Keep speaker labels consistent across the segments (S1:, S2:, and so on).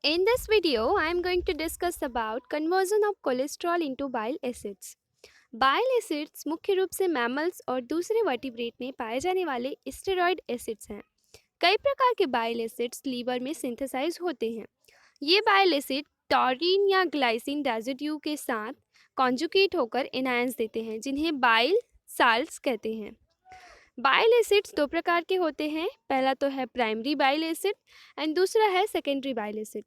S1: In this video, I am going to discuss about conversion of cholesterol into bile acids. Bile acids मुख्य रूप से mammals और दूसरे vertebrate में पाए जाने वाले स्टेरॉयड एसिड्स हैं। कई प्रकार के बाइल एसिड्स लीवर में सिंथेसाइज होते हैं। ये बाइल एसिड टॉरिन या ग्लाइसिन रेजिड्यू के साथ कॉन्जुगेट होकर एनायंस देते हैं, जिन्हें बाइल साल्ट्स कहते हैं। बाइल एसिड्स दो प्रकार के होते हैं। पहला तो है प्राइमरी बाइल एसिड एंड दूसरा है secondary bile acid.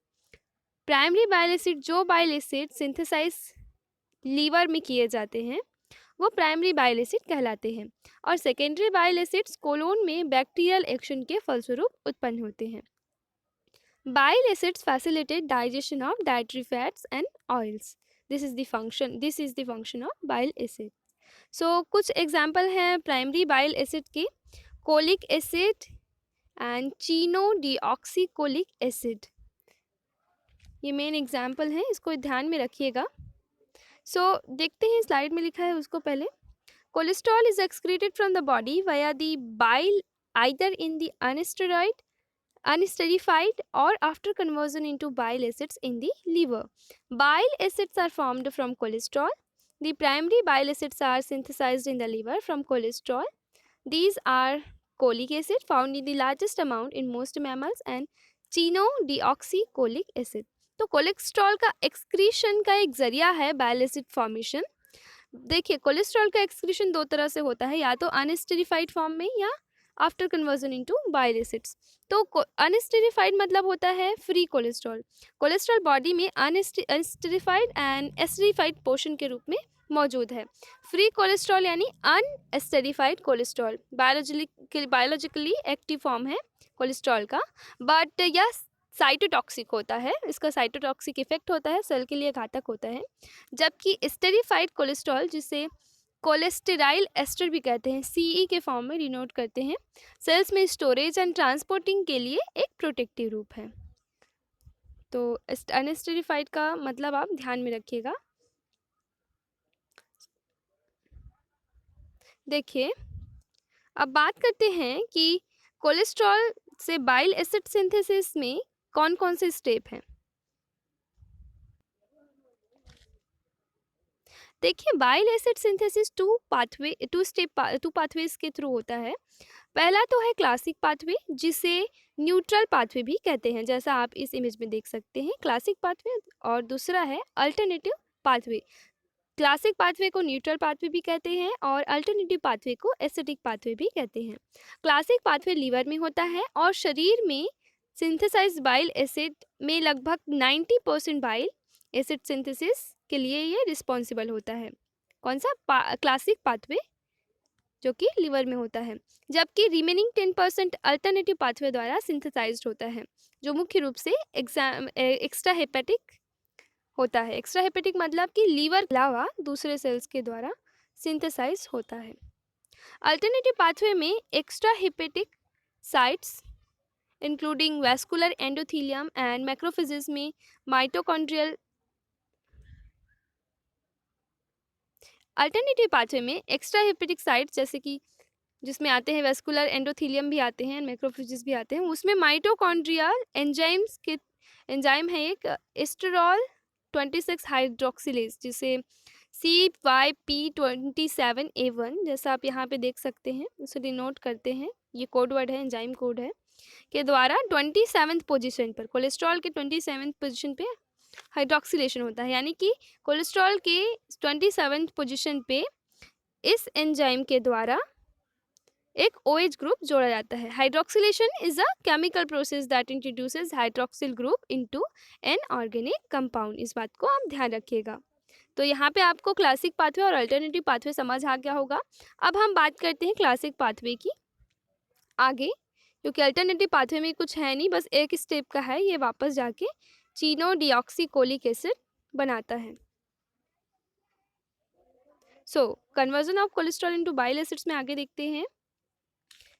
S1: Primary bile acid जो बाइल एसिड सिंथेसाइज लीवर में किए जाते हैं वो प्राइमरी बाइल एसिड कहलाते हैं, और सेकेंडरी बाइल एसिड्स कोलोन में बैक्टीरियल एक्शन के फलस्वरूप उत्पन्न होते हैं। Bile acids facilitate digestion of dietary fats and oils. This is the function of bile acid. So कुछ एग्जाम्पल हैं प्राइमरी बाइल एसिड के: cholic acid and chenodeoxycholic acid. ये मेन एग्जाम्पल हैं, इसको ध्यान में रखिएगा। देखते हैं स्लाइड में लिखा है उसको पहले। Cholesterol is excreted from the body via the bile either in the unesterified or after conversion into bile acids in the liver. Bile acids are formed from cholesterol. The primary bile acids are synthesized in the liver from cholesterol. These are cholic acid, found in the largest amount in most mammals, and chenodeoxycholic acid. तो cholesterol का excretion का एक जरिया है bile acid formation. देखिए, cholesterol का excretion दो तरह से होता है, या तो अनस्टेरिफाइड फॉर्म में या after conversion into bile acids. तो अनस्टेरिफाइड मतलब होता है फ्री कोलेस्ट्रॉल। कोलेस्ट्रॉल बॉडी में अनस्टेरिफाइड एंड एस्टेरिफाइड पोर्शन के रूप में मौजूद है। फ्री कोलेस्ट्रॉल यानी अनएस्टेरिफाइड कोलेस्ट्रॉल बायोलॉजिकली एक्टिव फॉर्म है कोलेस्ट्रॉल का, बट यह साइटोटॉक्सिक होता है। इसका साइटोटॉक्सिक इफेक्ट होता है, सेल के लिए घातक होता है। जबकि स्टेरिफाइड कोलेस्ट्रॉल, जिसे कोलेस्टेराइल एस्टर भी कहते हैं, सीई के फॉर्म में डिनोट करते हैं, सेल्स में स्टोरेज एंड ट्रांसपोर्टिंग के लिए एक प्रोटेक्टिव रूप है। तो अनस्टेरिफाइड का मतलब आप ध्यान में रखिएगा। देखिए, अब बात करते हैं कि कोलेस्ट्रॉल से बाइल एसिड सिंथेसिस में कौन कौन से स्टेप हैं। देखिए, bile acid synthesis two pathways के थ्रू होता है। पहला तो है क्लासिक पाथवे, जिसे न्यूट्रल पाथवे भी कहते हैं, जैसा आप इस इमेज में देख सकते हैं, क्लासिक पाथवे। और दूसरा है अल्टरनेटिव पाथवे। क्लासिक पाथवे को न्यूट्रल पाथवे भी कहते हैं और अल्टरनेटिव पाथवे को एसिडिक पाथवे भी कहते हैं। क्लासिक पाथवे लीवर में होता है और शरीर में सिंथेसाइज बाइल एसिड में लगभग 90% बाइल एसिड सिंथेसिस के लिए ये रिस्पॉन्सिबल होता है। कौन सा? क्लासिक पाथवे, जो कि लिवर में होता है। जबकि रिमेनिंग 10% अल्टरनेटिव पाथवे द्वारा सिंथेसाइज्ड होता है, जो मुख्य रूप से एक्स्ट्रा हेपेटिक होता है। एक्स्ट्रा हेपेटिक मतलब कि लीवर के अलावा दूसरे सेल्स के द्वारा सिंथेसाइज होता है। अल्टरनेटिव पाथवे में extra hepatic sites including vascular endothelium and macrophages में माइटोकॉन्ड्रियल अल्टरनेटिव पाथवे में एक्स्ट्रा हेपेटिक साइट्स, जैसे कि जिसमें आते हैं वैस्कुलर एंडोथेलियम भी आते हैं, मैक्रोफेजेस भी आते हैं, उसमें माइटोकॉन्ड्रियल एंजाइम है एक एस्टेरॉल 26 हाइड्रोक्सिलेज, जिसे CYP27A1, जैसा आप यहाँ पे देख सकते हैं, उसे डिनोट करते हैं, ये कोड वर्ड है, एंजाइम कोड है, के द्वारा 27th पोजीशन पर, कोलेस्ट्रॉल के 27th पोजीशन पे हाइड्रोक्सिलेशन होता है। यानी कि कोलेस्ट्रॉल के 27th पोजीशन पे इस एंजाइम के द्वारा एक OH ग्रुप जोड़ा जाता है। Hydroxylation is a chemical process that introduces hydroxyl group into an organic compound. इस बात को आप ध्यान रखिएगा। तो यहाँ पे आपको क्लासिक पाथवे और अल्टरनेटिव पाथवे समझ आ गया होगा। अब हम बात करते हैं क्लासिक पाथवे की आगे, क्योंकि अल्टरनेटिव पाथवे में कुछ है नहीं, बस एक स्टेप का है, ये वापस जाके चीनोडीऑक्सीकोलिक एसिड बनाता है। Conversion of cholesterol into bile acids में आगे देखते हैं।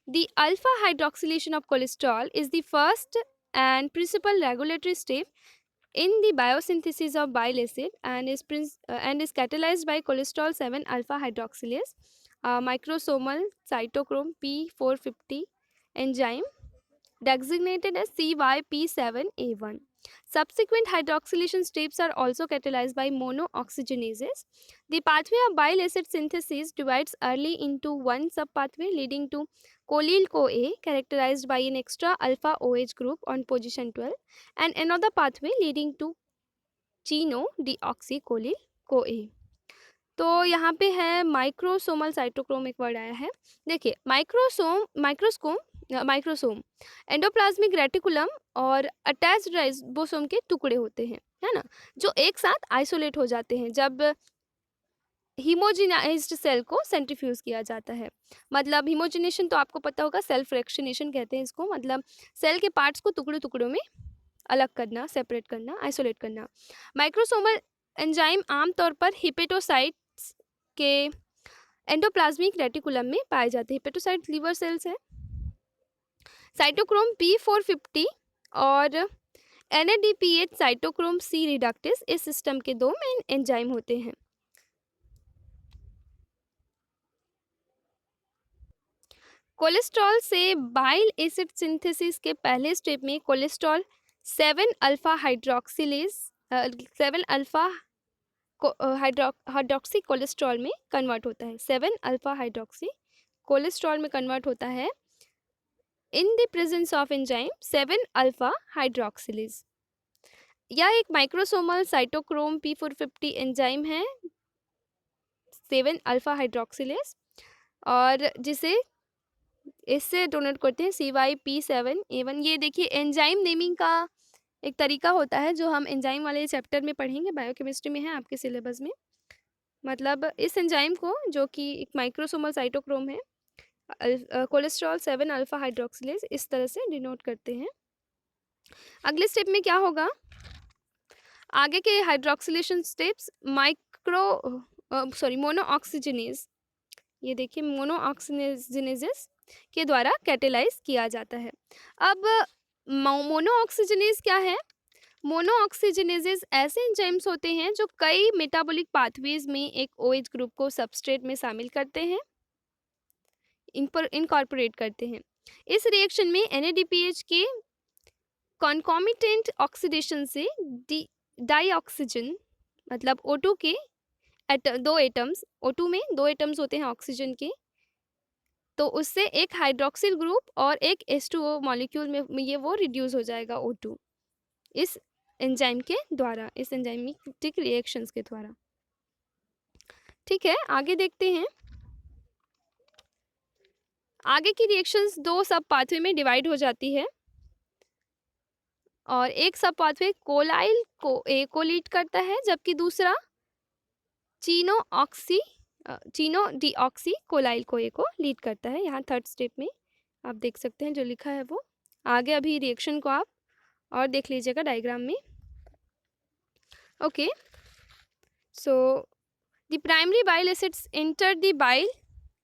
S1: The alpha hydroxylation of cholesterol is the first and principal regulatory step in the biosynthesis of bile acid and is catalyzed by cholesterol 7 alpha hydroxylase, microsomal cytochrome P450 enzyme designated as CYP7A1. Subsequent hydroxylation steps are also catalyzed by monooxygenases. The pathway of bile acid synthesis divides early into one subpathway leading to cholyl-CoA, characterized by an extra alpha OH group on position 12, and another pathway leading to chino-deoxycholyl-CoA. तो यहाँ पे है microsomal cytochrome, एक word आया है। देखिए, microsome endoplasmic reticulum और attached ribosome के टुकड़े होते हैं, है ना, जो एक साथ आइसोलेट हो जाते हैं जब हीमोजिनाइज्ड सेल को सेंट्रीफ्यूज किया जाता है। मतलब हीमोजिनेशन तो आपको पता होगा, सेल्फ फ्रैक्शनेशन कहते हैं इसको, मतलब सेल के पार्ट्स को टुकड़ों टुकड़ों में अलग करना, सेपरेट करना, आइसोलेट करना। माइक्रोसोमल एंजाइम आमतौर पर हिपेटोसाइट्स के एंडोप्लाज्मिक रेटिकुलम में पाए जाते हैं। हिपेटोसाइट लीवर सेल्स हैं। साइटोक्रोम P450 और NADPH साइटोक्रोम C रिडक्टेस इस सिस्टम के दो मेन एंजाइम होते हैं। कोलेस्ट्रॉल से बाइल एसिड सिंथेसिस के पहले स्टेप में cholesterol 7 alpha hydroxylase 7 alpha hydroxy cholesterol में कन्वर्ट होता है। 7 अल्फा हाइड्रोक्सी कोलेस्ट्रॉल में कन्वर्ट होता है in the presence of enzyme 7 alpha hydroxylase. यह एक माइक्रोसोमल साइटोक्रोम P450 एंजाइम है, 7 अल्फा हाइड्रोक्सिलेज, और जिसे इससे डोनेट करते हैं CYP7A1। ये देखिए, एंजाइम नेमिंग का एक तरीका होता है जो हम एंजाइम वाले चैप्टर में पढ़ेंगे, बायोकेमिस्ट्री में है आपके सिलेबस में। मतलब इस एंजाइम को, जो कि एक माइक्रोसोमल साइटोक्रोम है, कोलेस्ट्रॉल 7 अल्फा हाइड्रोक्सिलेज, इस तरह से डिनोट करते हैं। अगले स्टेप में क्या होगा, आगे के हाइड्रोक्सिलेशन स्टेप्स मोनोऑक्सीजनेज, ये देखिए मोनोऑक्सीजनेजेस के द्वारा कैटेलाइज किया जाता है। अब मोनोऑक्सीजनेज क्या है? मोनोऑक्सीजनेजेस ऐसे एंजाइम्स होते हैं जो कई मेटाबॉलिक पाथवेज में एक OH ग्रुप को सबस्ट्रेट में शामिल करते हैं, इनकॉर्पोरेट करते हैं। इस रिएक्शन में NADPH के कॉन्कॉमिटेंट ऑक्सीडेशन से डाइऑक्सीजन, मतलब O2 के दो एटम्स, O2 में 2 एटम्स होते हैं ऑक्सीजन के, तो उससे एक हाइड्रोक्सिल ग्रुप और एक H2O मॉलिक्यूल में ये वो रिड्यूस हो जाएगा O2, इस एंजाइम के द्वारा, इस एंजाइमेटिक रिएक्शंस के द्वारा। ठीक है, आगे देखते हैं। आगे की रिएक्शंस 2 सब पाथवे में डिवाइड हो जाती है, और एक सब पाथवे कोलाइल को ए को लीड करता है, जबकि दूसरा चीनो डीऑक्सी कोलाइल को ए को लीड करता है। यहाँ थर्ड स्टेप में आप देख सकते हैं जो लिखा है वो। आगे अभी रिएक्शन को आप और देख लीजिएगा डायग्राम में। Okay, so the primary bile acids enter the bile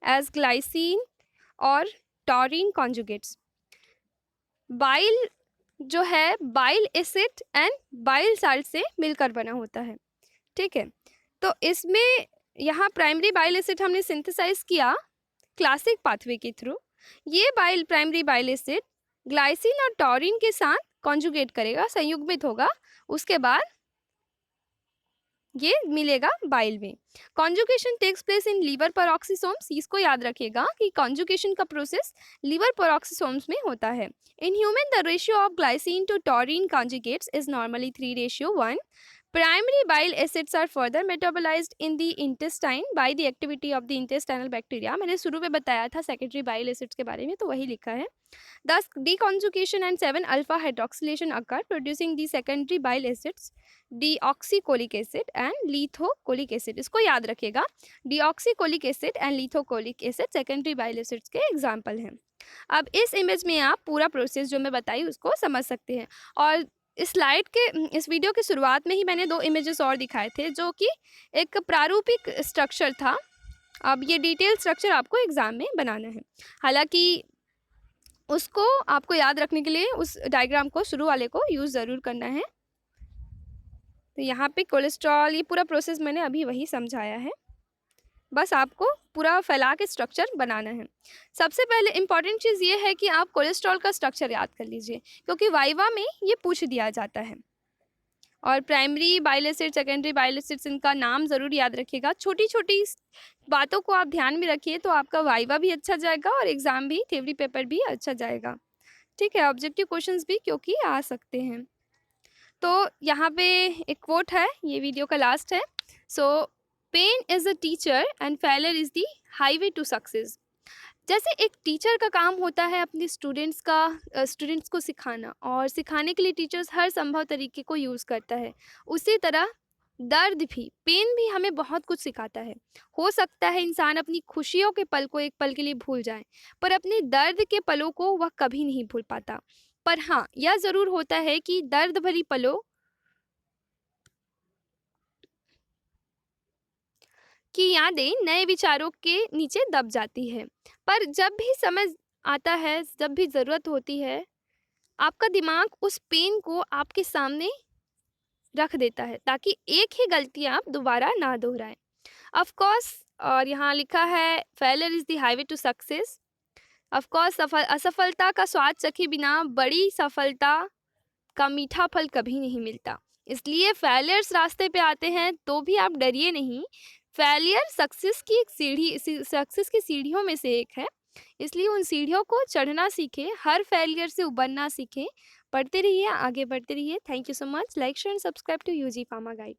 S1: as glycine और टॉरिन कॉन्जुगेट्स। बाइल जो है bile acid and bile salt से मिलकर बना होता है। ठीक है, तो इसमें यहाँ प्राइमरी बाइल एसिड हमने सिंथेसाइज किया क्लासिक पाथवे के थ्रू। ये प्राइमरी बाइल एसिड ग्लाइसिन और टॉरिन के साथ कॉन्जुगेट करेगा, संयुग्मित होगा, उसके बाद ये मिलेगा बाइल में। Conjugation takes place in liver peroxisomes. इसको याद रखिएगा कि कॉन्जुगेशन का प्रोसेस लीवर पेरोक्सिसोम्स में होता है। In human the ratio of glycine to taurine conjugates is normally 3:1। Primary bile acids are further metabolized in the intestine by the activity of the intestinal bacteria। मैंने शुरू में बताया था secondary bile acids के बारे में, तो वही लिखा है। Thus deconjugation and 7 alpha hydroxylation occur, producing the secondary bile acids deoxycholic acid and lithocholic acid। इसको याद रखिएगा, deoxycholic acid and lithocholic acid secondary bile acids के एग्जाम्पल हैं। अब इस इमेज में आप पूरा प्रोसेस जो मैं बताई उसको समझ सकते हैं। और इस स्लाइड के, इस वीडियो की शुरुआत में ही मैंने 2 इमेजेस और दिखाए थे जो कि एक प्रारूपिक स्ट्रक्चर था। अब ये डिटेल स्ट्रक्चर आपको एग्जाम में बनाना है, हालांकि उसको आपको याद रखने के लिए उस डायग्राम को, शुरू वाले को यूज़ ज़रूर करना है। तो यहाँ पे कोलेस्ट्रॉल, ये पूरा प्रोसेस मैंने अभी वही समझाया है। बस आपको पूरा फैला के स्ट्रक्चर बनाना है। सबसे पहले इम्पॉर्टेंट चीज़ ये है कि आप कोलेस्ट्रॉल का स्ट्रक्चर याद कर लीजिए, क्योंकि वाइवा में ये पूछ दिया जाता है। और primary bile acid, secondary bile acids, इनका नाम ज़रूर याद रखिएगा। छोटी छोटी बातों को आप ध्यान में रखिए तो आपका वाइवा भी अच्छा जाएगा और एग्ज़ाम भी, थ्योरी पेपर भी अच्छा जाएगा। ठीक है, ऑब्जेक्टिव क्वेश्चंस भी क्योंकि आ सकते हैं। तो यहाँ पे एक कोट है, ये वीडियो का लास्ट है। So pain is a teacher and failure is the highway to success. जैसे एक टीचर का काम होता है अपने स्टूडेंट्स को सिखाना, और सिखाने के लिए टीचर्स हर संभव तरीके को यूज़ करता है, उसी तरह दर्द भी, पेन भी हमें बहुत कुछ सिखाता है। हो सकता है इंसान अपनी खुशियों के पल को एक पल के लिए भूल जाए, पर अपने दर्द के पलों को वह कभी नहीं भूल पाता। पर हाँ, यह ज़रूर होता है कि दर्द भरी पलों की यादें नए विचारों के नीचे दब जाती है। पर जब भी समझ आता है, जब भी ज़रूरत होती है, आपका दिमाग उस पेन को आपके सामने रख देता है, ताकि एक ही गलती आप दोबारा ना दोहराएं। ऑफ कोर्स, और यहाँ लिखा है failure is the highway to success. Of course, असफलता का स्वाद चखे बिना बड़ी सफलता का मीठा फल कभी नहीं मिलता। इसलिए फेलियर्स रास्ते पे आते हैं तो भी आप डरिए नहीं। फेलियर सक्सेस की सीढ़ियों में से एक है। इसलिए उन सीढ़ियों को चढ़ना सीखें, हर फेलियर से उबरना सीखें। पढ़ते रहिए, आगे बढ़ते रहिए। Thank you so much. Like, share and subscribe to UG pharma guide.